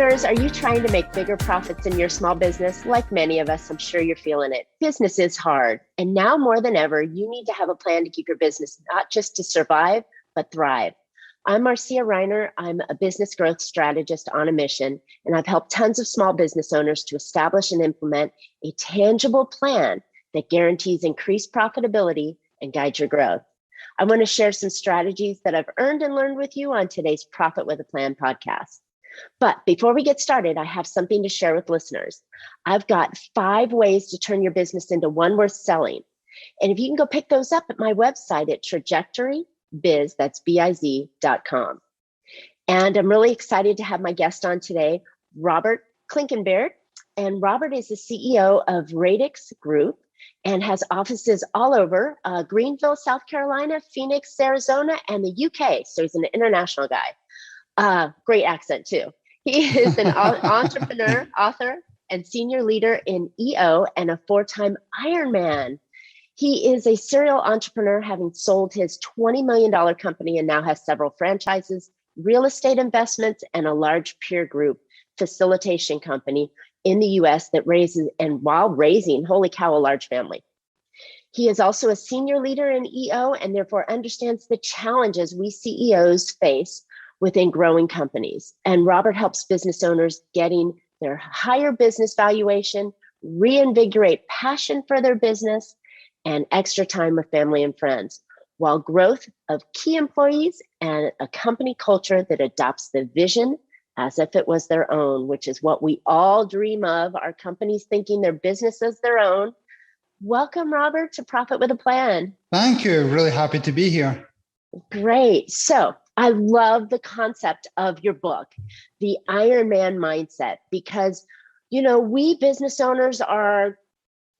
Listeners, are you trying to make bigger profits in your small business? Like many of us, I'm sure you're feeling it. Business is hard. And now more than ever, you need to have a plan to keep your business not just to survive, but thrive. I'm Marcia Reiner. I'm a business growth strategist on a mission, and I've helped tons of small business owners to establish and implement a tangible plan that guarantees increased profitability and guides your growth. I want to share some strategies that I've earned and learned with you on today's Profit with a Plan podcast. But before we get started, I have something to share with listeners. I've got 5 ways to turn your business into one worth selling. And if you can go pick those up at my website at trajectorybiz, that's biz.com. And I'm really excited to have my guest on today, Robert Clinkenbeard. And Robert is the CEO of Radix Group and has offices all over Greenville, South Carolina, Phoenix, Arizona, and the UK. So he's an international guy. Great accent too. He is an entrepreneur, author, and senior leader in EO and a 4-time Ironman. He is a serial entrepreneur, having sold his $20 million company and now has several franchises, real estate investments, and a large peer group facilitation company in the US that raises, and while raising, holy cow, a large family. He is also a senior leader in EO and therefore understands the challenges we CEOs face within growing companies. And Robert helps business owners getting their higher business valuation, reinvigorate passion for their business, and extra time with family and friends, while growth of key employees and a company culture that adopts the vision as if it was their own, which is what we all dream of, our companies thinking their business is their own. Welcome, Robert, to Profit with a Plan. Thank you. Really happy to be here. Great. So I love the concept of your book, The Ironman Mindset, because, you know, we business owners are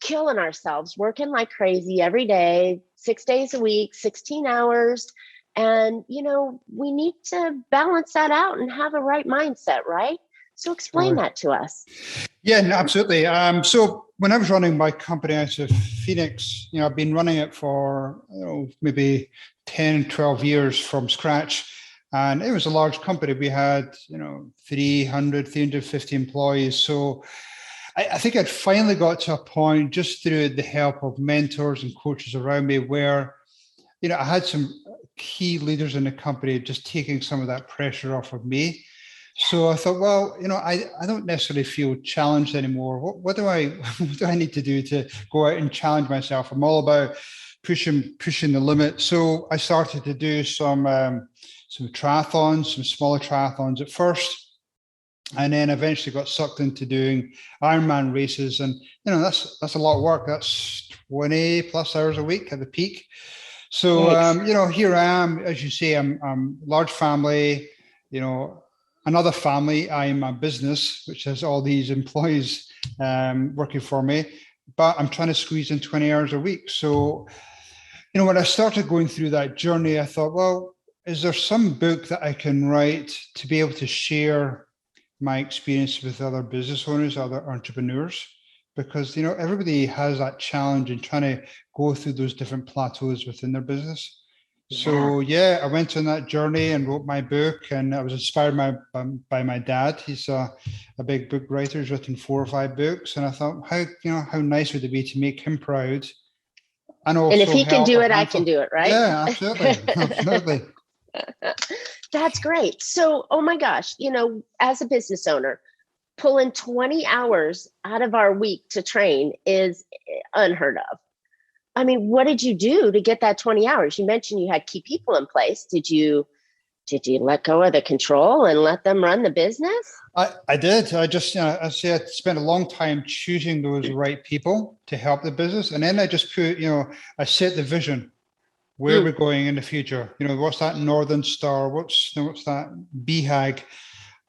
killing ourselves, working like crazy every day, 6 days a week, 16 hours. And, you know, we need to balance that out and have a right mindset, right? So explain that to us. Yeah, no, absolutely. So when I was running my company out of Phoenix, you know, I've been running it for maybe 10, 12 years from scratch. And it was a large company. We had, 350 employees. So I think I'd finally got to a point, just through the help of mentors and coaches around me, where, I had some key leaders in the company just taking some of that pressure off of me. So I thought, well, I don't necessarily feel challenged anymore. What do I need to do to go out and challenge myself? I'm all about pushing the limit. So I started to do some triathlons, some smaller triathlons at first, and then eventually got sucked into doing Ironman races. And that's a lot of work. That's 20 plus hours a week at the peak. So here I am, as you say, I'm large family. Another family, Ironman Business, which has all these employees working for me, but I'm trying to squeeze in 20 hours a week. So, when I started going through that journey, I thought, well, is there some book that I can write to be able to share my experience with other business owners, other entrepreneurs? Because, everybody has that challenge in trying to go through those different plateaus within their business. So, I went on that journey and wrote my book, and I was inspired by my dad. He's a big book writer. He's written 4 or 5 books. And I thought, how nice would it be to make him proud? And if he can do it, I can do it, right? Yeah, absolutely. Absolutely. That's great. So, oh my gosh, as a business owner, pulling 20 hours out of our week to train is unheard of. I mean, what did you do to get that 20 hours? You mentioned you had key people in place. Did you let go of the control and let them run the business? I did. I just, I spent a long time choosing those right people to help the business. And then I just put, I set the vision, where we're going in the future. What's that Northern Star? What's that BHAG?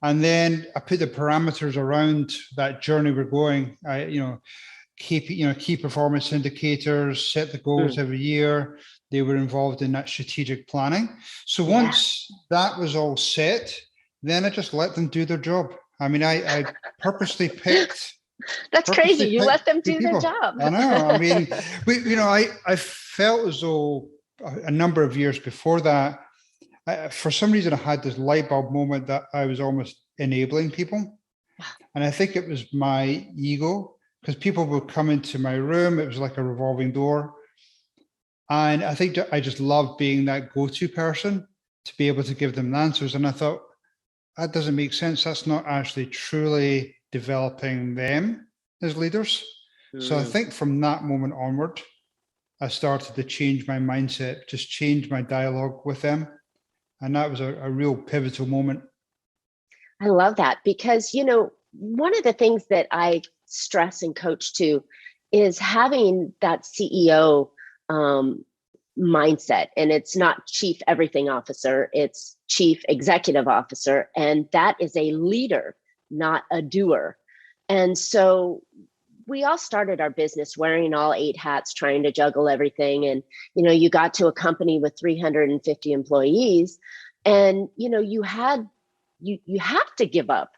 And then I put the parameters around that journey we're going. Key performance indicators, set the goals every year. They were involved in that strategic planning. So once that was all set, then I just let them do their job. I mean, I purposely picked. That's crazy. You let them do their job. I know. I mean, I felt as though a number of years before that, for some reason, I had this light bulb moment that I was almost enabling people. And I think it was my ego, because people would come into my room. It was like a revolving door. And I think I just loved being that go-to person to be able to give them the answers. And I thought, that doesn't make sense. That's not actually truly developing them as leaders. So I think from that moment onward, I started to change my mindset, just change my dialogue with them. And that was a real pivotal moment. I love that because, one of the things that I stress and coach to is having that CEO mindset. And it's not chief everything officer, it's chief executive officer. And that is a leader, not a doer. And so we all started our business wearing all 8 hats, trying to juggle everything. And, you got to a company with 350 employees and, you have to give up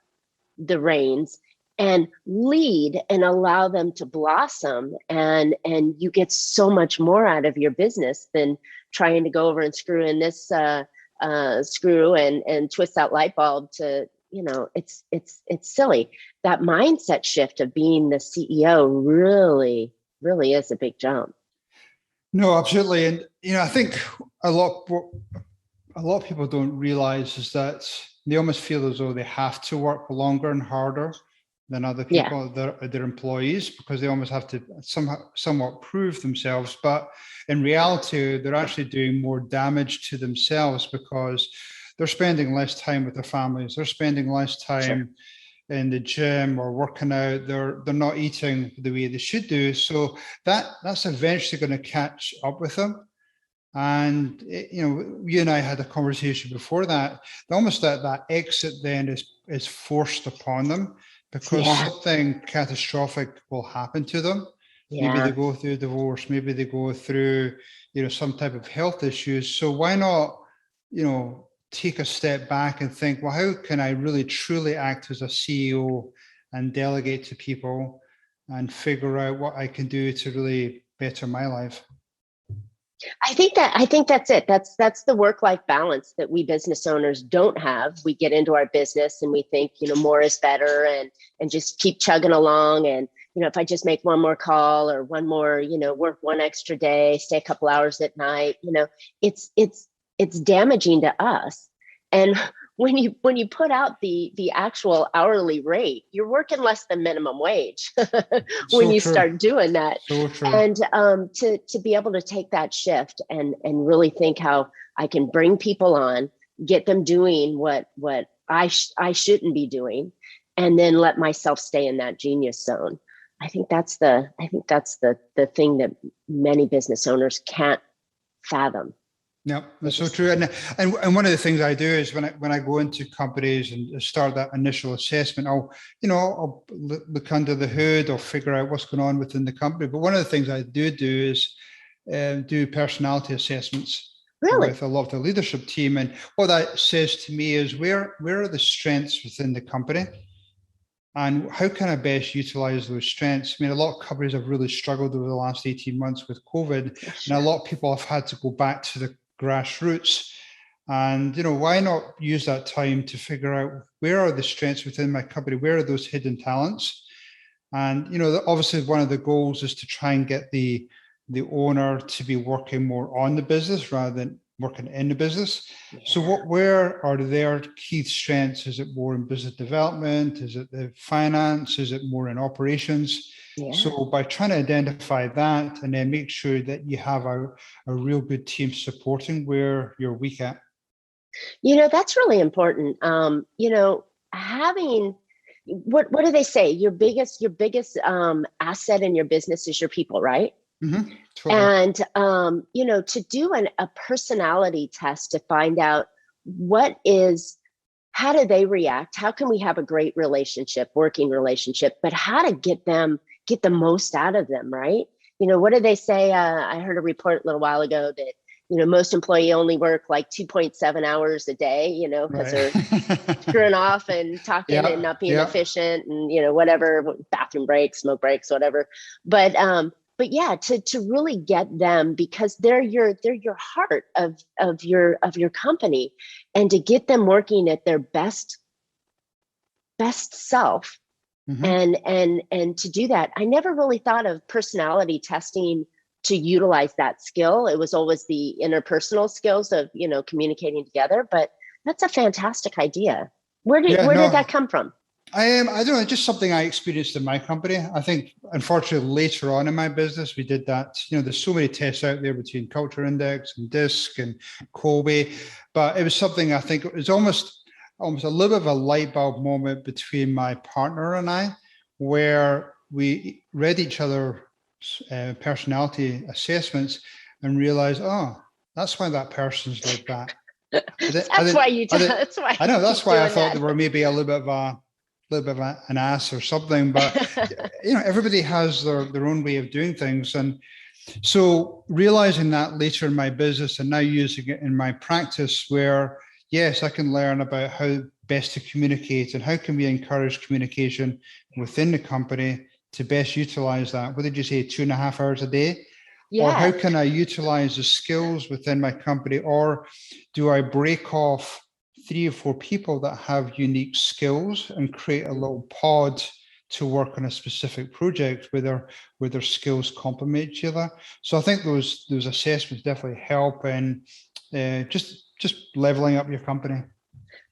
the reins and lead and allow them to blossom. And you get so much more out of your business than trying to go over and screw in this screw and twist that light bulb to, it's silly. That mindset shift of being the CEO really, really is a big jump. No, absolutely. And, I think a lot of people don't realize is that they almost feel as though they have to work longer and harder than other people, their employees, because they almost have to somewhat prove themselves. But in reality, they're actually doing more damage to themselves because they're spending less time with their families. They're spending less time in the gym or working out. They're not eating the way they should do. So that's eventually going to catch up with them. And you and I had a conversation before that. Almost that exit then is forced upon them because something catastrophic will happen to them. Maybe they go through divorce. Maybe they go through some type of health issues. So why not take a step back and think, well, how can I really truly act as a CEO and delegate to people and figure out what I can do to really better my life? I think that's it. That's the work-life balance that we business owners don't have. We get into our business and we think, more is better and just keep chugging along. And, if I just make one more call or one more, work one extra day, stay a couple hours at night, it's damaging to us. And when you put out the actual hourly rate, you're working less than minimum wage when you start doing that. So true. And to be able to take that shift and really think how I can bring people on, get them doing what I shouldn't be doing, and then let myself stay in that genius zone. I think that's the thing that many business owners can't fathom. Yeah, that's so true. And one of the things I do is when I go into companies and start that initial assessment, I'll look under the hood or figure out what's going on within the company. But one of the things I do is do personality assessments with a lot of the leadership team. And what that says to me is where are the strengths within the company? And how can I best utilize those strengths? I mean, a lot of companies have really struggled over the last 18 months with COVID. Sure. And a lot of people have had to go back to the grassroots. And, why not use that time to figure out where are the strengths within my company? Where are those hidden talents? And, obviously one of the goals is to try and get the owner to be working more on the business rather than working in the business. Yeah. So where are their key strengths? Is it more in business development? Is it the finance? Is it more in operations? Yeah. So by trying to identify that and then make sure that you have a real good team supporting where you're weak at. That's really important. Having what do they say? Your biggest asset in your business is your people, right? Mm-hmm. Totally. And, to do a personality test to find out how do they react? How can we have a great working relationship, but how to get the most out of them, right? What do they say? I heard a report a little while ago that, most employees only work like 2.7 hours a day, because they're screwing off and talking and not being efficient and, whatever, bathroom breaks, smoke breaks, whatever. But yeah, to really get them, because they're your heart of your company, and to get them working at their best best self. And to do that, I never really thought of personality testing to utilize that skill. It was always the interpersonal skills of, communicating together, but that's a fantastic idea. Where did that come from? I don't know, just something I experienced in my company. I think, unfortunately, later on in my business, we did that. There's so many tests out there between Culture Index and DISC and Colby, but it was something I think it was almost a little bit of a light bulb moment between my partner and I, where we read each other's personality assessments and realized, that's why that person's like that. That's why I thought they were maybe a little bit of an ass or something, but everybody has their own way of doing things. And so realizing that later in my business and now using it in my practice, where yes, I can learn about how best to communicate and how can we encourage communication within the company to best utilize that. What did you say, 2.5 hours a day? Yeah. Or how can I utilize the skills within my company? Or do I break off 3 or 4 people that have unique skills and create a little pod to work on a specific project where their skills complement each other? So I think those assessments definitely help in just leveling up your company.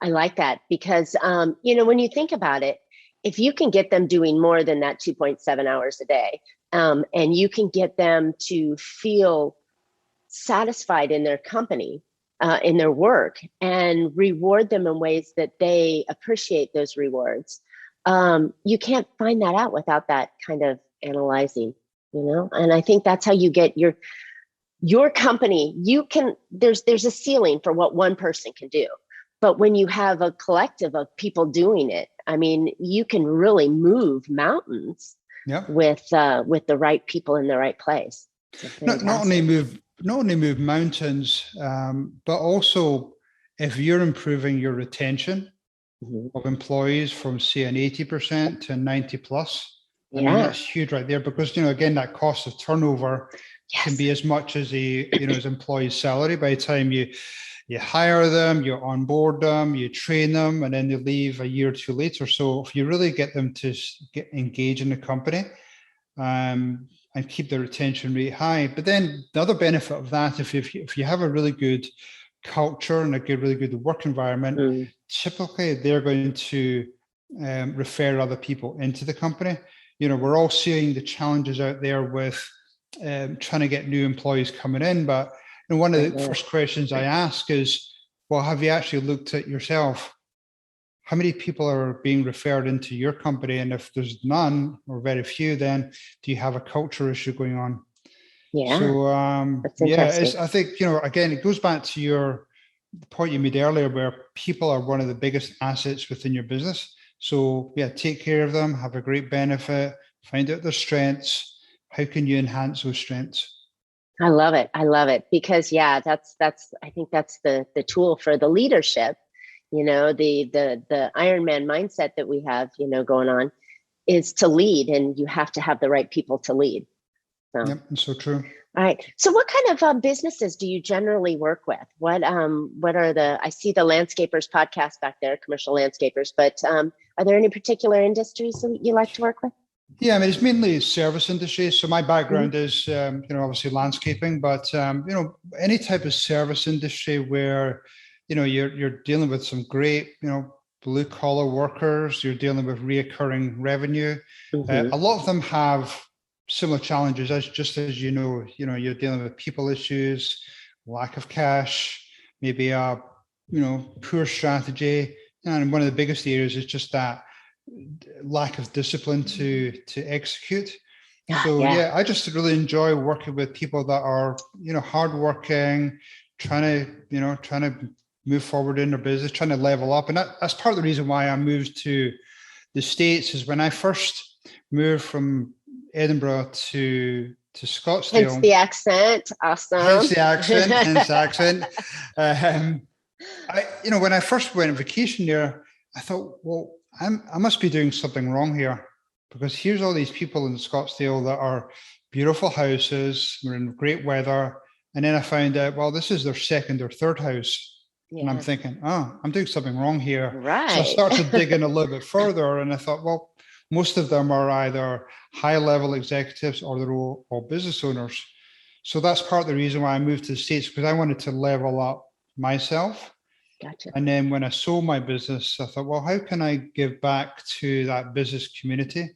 I like that because, when you think about it, if you can get them doing more than that 2.7 hours a day, and you can get them to feel satisfied in their company, in their work, and reward them in ways that they appreciate those rewards, you can't find that out without that kind of analyzing, and I think that's how you get your company. There's a ceiling for what one person can do. But when you have a collective of people doing it, I mean, you can really move mountains with the right people in the right place. Not only move mountains, but also if you're improving your retention of employees from say an 80% to 90 plus, I mean, that's huge right there because, again, that cost of turnover can be as much as as employee's salary by the time you hire them, you onboard them, you train them, and then they leave a year or two later. So if you really get them to get engaged in the company and keep their retention rate high, but then the other benefit of that, if you have a really good culture and a really good work environment, typically they're going to refer other people into the company. We're all seeing the challenges out there with trying to get new employees coming in, but one of the first questions I ask is, well, have you actually looked at yourself? How many people are being referred into your company? And if there's none or very few, then do you have a culture issue going on? Yeah. So, I think, again, it goes back to the point you made earlier where people are one of the biggest assets within your business. So, take care of them, have a great benefit, find out their strengths. How can you enhance those strengths? I love it because that's I think that's the tool for the leadership, the Ironman mindset that we have, going on is to lead, and you have to have the right people to lead. So. Yep, that's so true. All right. So what kind of businesses do you generally work with? What are I see the landscapers podcast back there, commercial landscapers, but are there any particular industries that you like to work with? Yeah, I mean, it's mainly service industry. So my background is, obviously landscaping, but, any type of service industry where, you're dealing with some great, blue collar workers, you're dealing with reoccurring revenue. A lot of them have similar challenges as you're dealing with people issues, lack of cash, maybe poor strategy. And one of the biggest areas is just that lack of discipline to execute. So I just really enjoy working with people that are hardworking, trying to move forward in their business, trying to level up. And that's part of the reason why I moved to the States. Is when I first moved from Edinburgh to Scottsdale. Hence the accent. Awesome. Hence the accent. When I first went on vacation there, I thought, well, I must be doing something wrong here, because here's all these people in Scottsdale that are beautiful houses, we're in great weather. And then I found out, well, this is their second or third house. And I'm Yeah. thinking, oh, I'm doing something wrong here. So I Right. started to dig in a little bit further, and I thought, well, most of them are either high-level executives or they're all business owners. So that's part of the reason why I moved to the States, because I wanted to level up myself. Gotcha. And then when I sold my business, I thought, well, how can I give back to that business community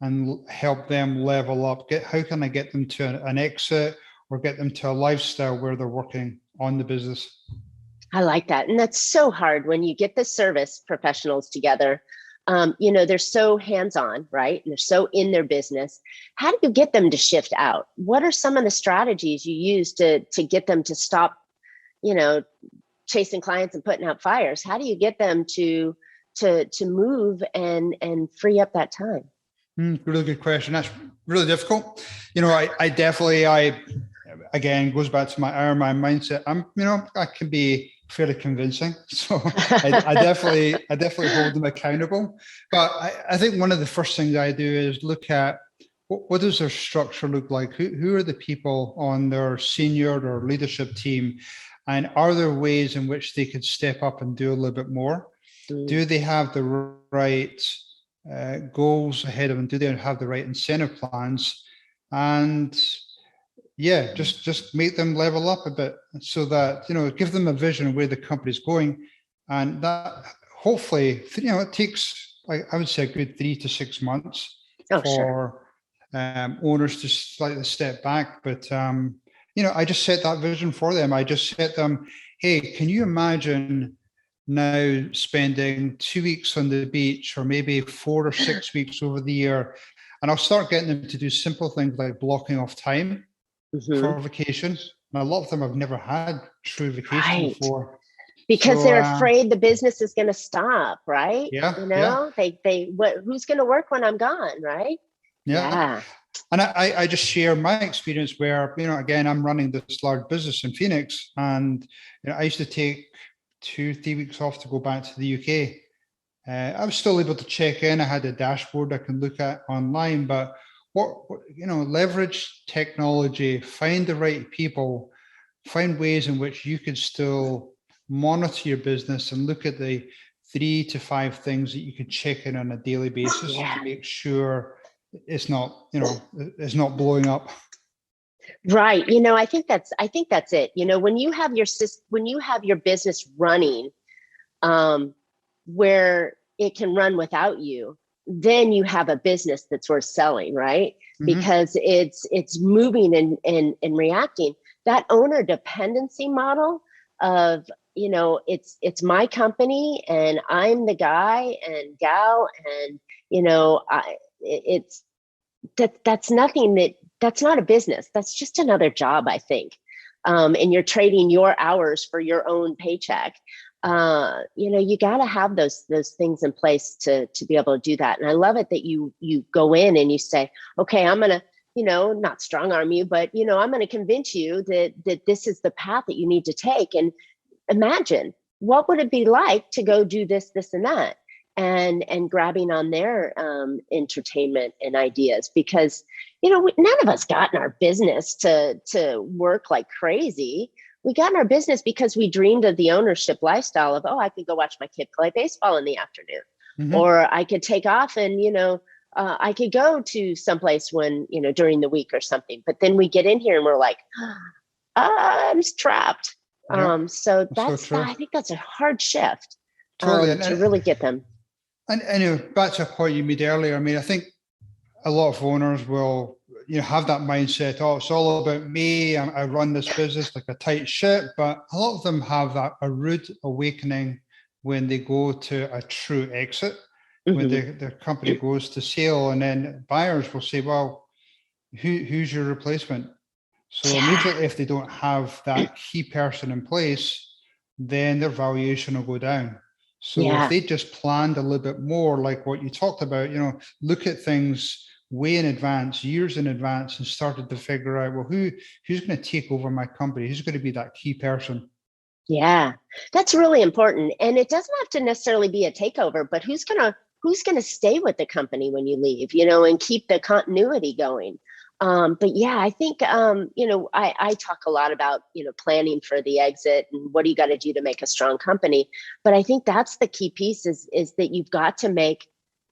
and help them level up? How can I get them to an exit or get them to a lifestyle where they're working on the business? I like that. And that's so hard when you get the service professionals together. They're so hands-on, right? And they're so in their business. How do you get them to shift out? What are some of the strategies you use to get them to stop, chasing clients and putting out fires? How do you get them to move and free up that time? Really good question. That's really difficult. I definitely, again, goes back to my Ironman mindset. I can be fairly convincing. So I definitely hold them accountable. But I think one of the first things I do is look at what does their structure look like? Who are the people on their senior or leadership team? And are there ways in which they could step up and do a little bit more? Do they have the right goals ahead of them? Do they have the right incentive plans? And yeah, just make them level up a bit so that, give them a vision of where the company's going. And that hopefully, it takes, I would say, a good 3 to 6 months for owners to slightly step back. But, I just set that vision for them. I just set them, hey, can you imagine now spending 2 weeks on the beach or maybe 4 or 6 weeks over the year? And I'll start getting them to do simple things like blocking off time for vacation. And a lot of them have never had true vacation before. Because they're afraid the business is going to stop, right? Yeah. Who's going to work when I'm gone, right? Yeah. And I just share my experience where, again, I'm running this large business in Phoenix, and I used to take 2-3 weeks off to go back to the UK. I was still able to check in. I had a dashboard I can look at online, but leverage technology, find the right people, find ways in which you could still monitor your business and look at the 3 to 5 things that you could check in on a daily basis to make sure it's not blowing up. Right. I think that's it. When you have your business running, where it can run without you, then you have a business that's worth selling, right? Mm-hmm. Because it's moving and reacting. That owner dependency model of, it's my company and I'm the guy and gal, and that's nothing. That's not a business. That's just another job, I think. And you're trading your hours for your own paycheck. You got to have those things in place to be able to do that. And I love it that you go in and you say, okay, I'm going to, not strong arm you, but, I'm going to convince you that this is the path that you need to take. And imagine, what would it be like to go do this, and that, and grabbing on their entertainment and ideas, because, none of us got in our business to work like crazy. We got in our business because we dreamed of the ownership lifestyle of, I could go watch my kid play baseball in the afternoon, mm-hmm. or I could take off and, I could go to someplace when, during the week or something. But then we get in here and we're like, I'm just trapped. Yeah, so I think that's a hard shift to really get them. And back to a point you made earlier, I mean, I think a lot of owners will, have that mindset, it's all about me. I run this business like a tight ship. But a lot of them have a rude awakening when they go to a true exit, mm-hmm. when their company goes to sale, and then buyers will say, well, who's your replacement? So immediately, if they don't have that key person in place, then their valuation will go down. So if they just planned a little bit more, like what you talked about, look at things way in advance, years in advance, and started to figure out, well, who's going to take over my company? Who's going to be that key person? Yeah, that's really important. And it doesn't have to necessarily be a takeover, but who's going to stay with the company when you leave, and keep the continuity going. But yeah, I think, I talk a lot about, planning for the exit and what do you got to do to make a strong company. But I think that's the key piece is that you've got to make,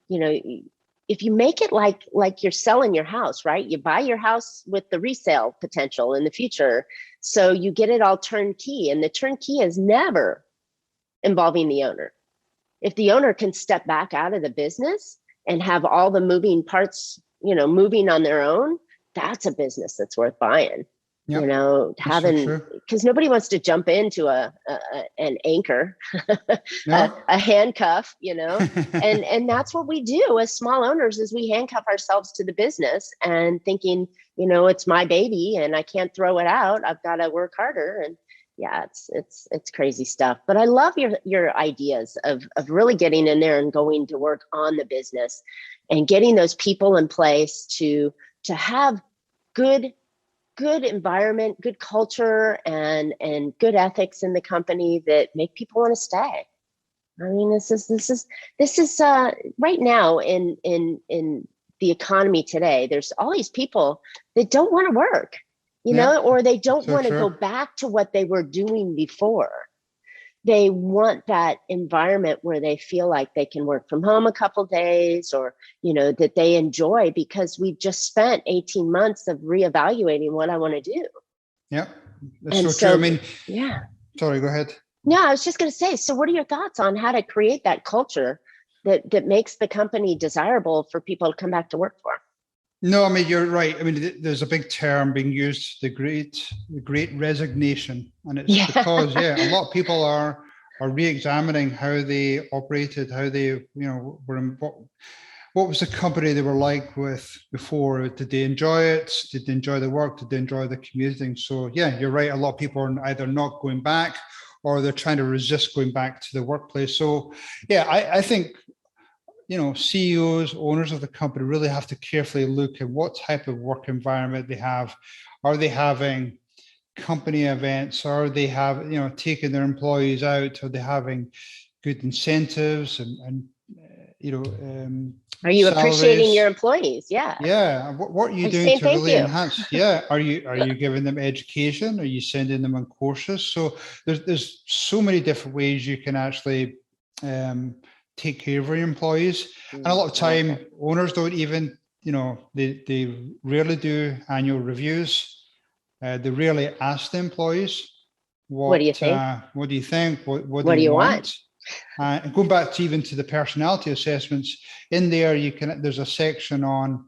if you make it like you're selling your house, right? You buy your house with the resale potential in the future. So you get it all turnkey, and the turnkey is never involving the owner. If the owner can step back out of the business and have all the moving parts, moving on their own, that's a business that's worth buying. Yep. Having, because nobody wants to jump into an anchor, a handcuff, and that's what we do as small owners, is we handcuff ourselves to the business and thinking, it's my baby and I can't throw it out. I've got to work harder. And yeah, it's crazy stuff. But I love your ideas of really getting in there and going to work on the business and getting those people in place to have good environment, good culture, and good ethics in the company that make people want to stay. I mean, this is right now in the economy today. There's all these people that don't want to work, or they don't want to go back to what they were doing before. They want that environment where they feel like they can work from home a couple of days, or, that they enjoy, because we've just spent 18 months of reevaluating what I want to do. Yeah, that's so true. I mean, yeah. Sorry, go ahead. No, I was just going to say, so what are your thoughts on how to create that culture that makes the company desirable for people to come back to work for? No, I mean, you're right. I mean, there's a big term being used, the great resignation. And it's because, a lot of people are re-examining how they operated, how they, were in, what was the company they were like with before? Did they enjoy it? Did they enjoy the work? Did they enjoy the commuting? So yeah, you're right. A lot of people are either not going back, or they're trying to resist going back to the workplace. So yeah, I think, CEOs, owners of the company really have to carefully look at what type of work environment they have. Are they having company events? Are they taking their employees out? Are they having good incentives and are you salaries? Appreciating your employees? Yeah. Yeah. What are you doing to really enhance? Yeah. Are you giving them education? Are you sending them on courses? So there's so many different ways you can actually take care of your employees. And a lot of time, owners don't even, they rarely do annual reviews. They rarely ask the employees, what do you think? What do you think? What do you want? And going back to even to the personality assessments, in there there's a section on,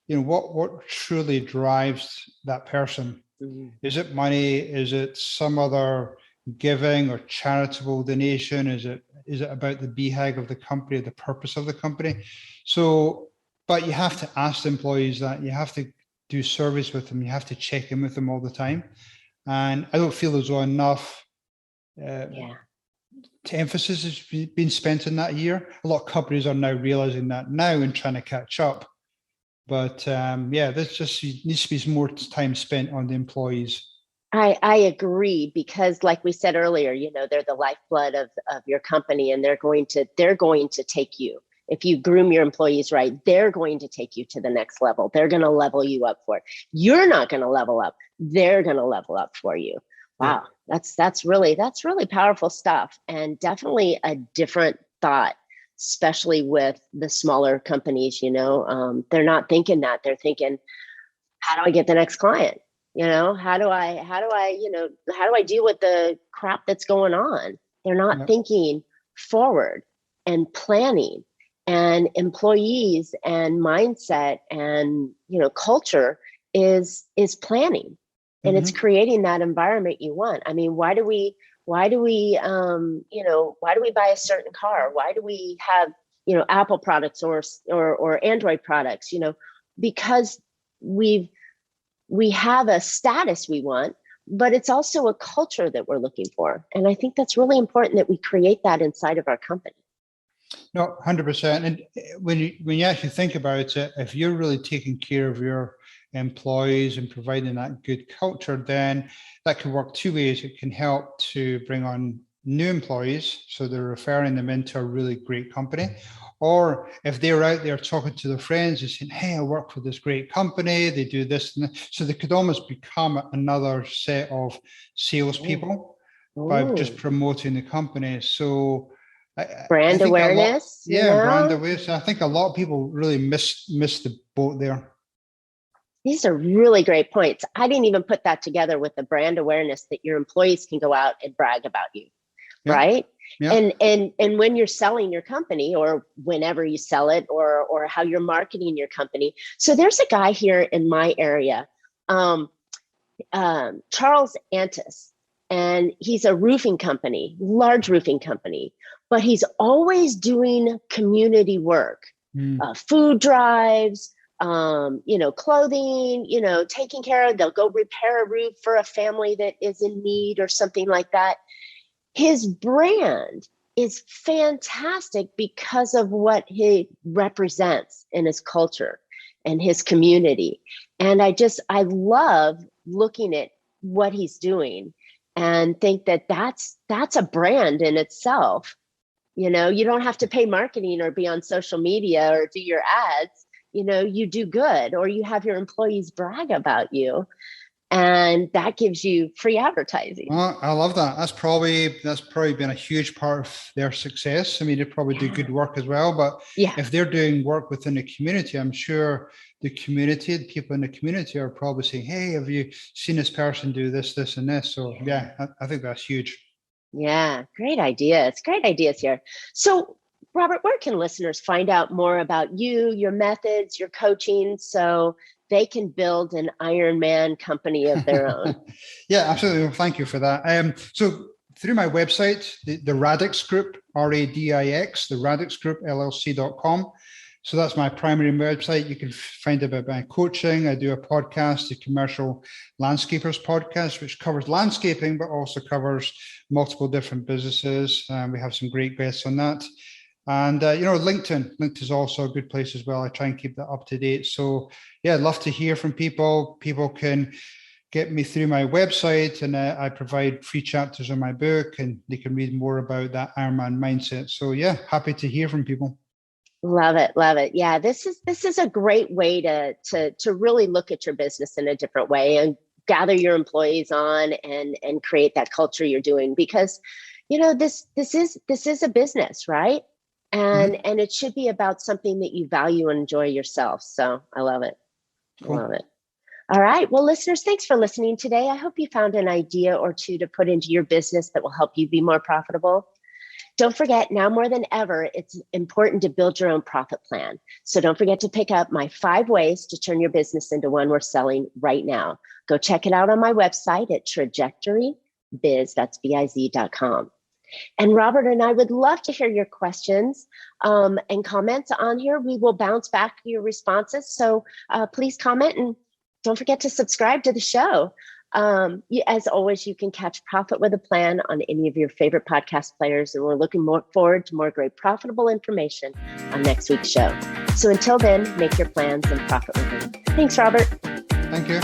what truly drives that person. Mm-hmm. Is it money? Is it some other giving or charitable donation? Is it about the BHAG of the company, the purpose of the company? So, but you have to ask the employees that. You have to do surveys with them. You have to check in with them all the time. And I don't feel as though enough emphasis has been spent in that year. A lot of companies are now realizing that now and trying to catch up. But there's just needs to be more time spent on the employees. I agree, because like we said earlier, they're the lifeblood of your company, and they're going to take you. If you groom your employees right, they're going to take you to the next level. They're going to level you up for it. You're not going to level up. They're going to level up for you. Wow. Yeah. That's really powerful stuff, and definitely a different thought, especially with the smaller companies. They're not thinking that. They're thinking, how do I get the next client? How do I deal with the crap that's going on? They're not thinking forward and planning, and employees and mindset and, culture is planning, and it's creating that environment you want. I mean, why do we buy a certain car? Why do we have, Apple products or Android products? Because we have a status we want, but it's also a culture that we're looking for. And I think that's really important that we create that inside of our company. No, 100%. And when you actually think about it, if you're really taking care of your employees and providing that good culture, then that can work two ways. It can help to bring on new employees, so they're referring them into a really great company, Or if they're out there talking to their friends and saying, hey, I work for this great company, they do this and that. So they could almost become another set of salespeople by just promoting the company. So brand I think awareness. brand awareness. I think a lot of people really miss the boat there. These are really great points. I didn't even put that together with the brand awareness that your employees can go out and brag about you, right? Yeah. And when you're selling your company, or whenever you sell it, or how you're marketing your company. So there's a guy here in my area, Charles Antis, and he's a roofing company, large roofing company, but he's always doing community work, food drives, clothing, taking care of, they'll go repair a roof for a family that is in need or something like that. His brand is fantastic because of what he represents in his culture and his community. And I love looking at what he's doing and think that that's a brand in itself. You don't have to pay marketing or be on social media or do your ads. You do good, or you have your employees brag about you, and that gives you free advertising. Well, I love that. That's probably been a huge part of their success. I mean, they probably do good work as well, but if they're doing work within the community, I'm sure the people in the community are probably saying, hey, have you seen this person do this, this, and this? So yeah, I think that's huge. Yeah, great ideas. Great ideas here. So Robert, where can listeners find out more about you, your methods, your coaching, so they can build an Ironman company of their own? Yeah, absolutely. Well, thank you for that. So through my website, the Radix Group, RADIX, the Radix Group, LLC.com. So that's my primary website. You can find out about my coaching. I do a podcast, the Commercial Landscapers podcast, which covers landscaping, but also covers multiple different businesses. We have some great guests on that. And, LinkedIn is also a good place as well. I try and keep that up to date. So yeah, I'd love to hear from people. People can get me through my website, and I provide free chapters in my book, and they can read more about that Ironman mindset. So yeah, happy to hear from people. Love it. Love it. Yeah, this is a great way to really look at your business in a different way and gather your employees on and create that culture you're doing, because, this is a business, right? And it should be about something that you value and enjoy yourself. So I love it. Cool. Love it. All right. Well, listeners, thanks for listening today. I hope you found an idea or two to put into your business that will help you be more profitable. Don't forget, now more than ever, it's important to build your own profit plan. So don't forget to pick up my 5 ways to turn your business into one worth selling right now. Go check it out on my website at trajectorybiz, that's biz.com. And Robert and I would love to hear your questions and comments on here. We will bounce back your responses. So please comment, and don't forget to subscribe to the show. As always, you can catch Profit with a Plan on any of your favorite podcast players. And we're looking forward to more great profitable information on next week's show. So until then, make your plans and profit with them. Thanks, Robert. Thank you.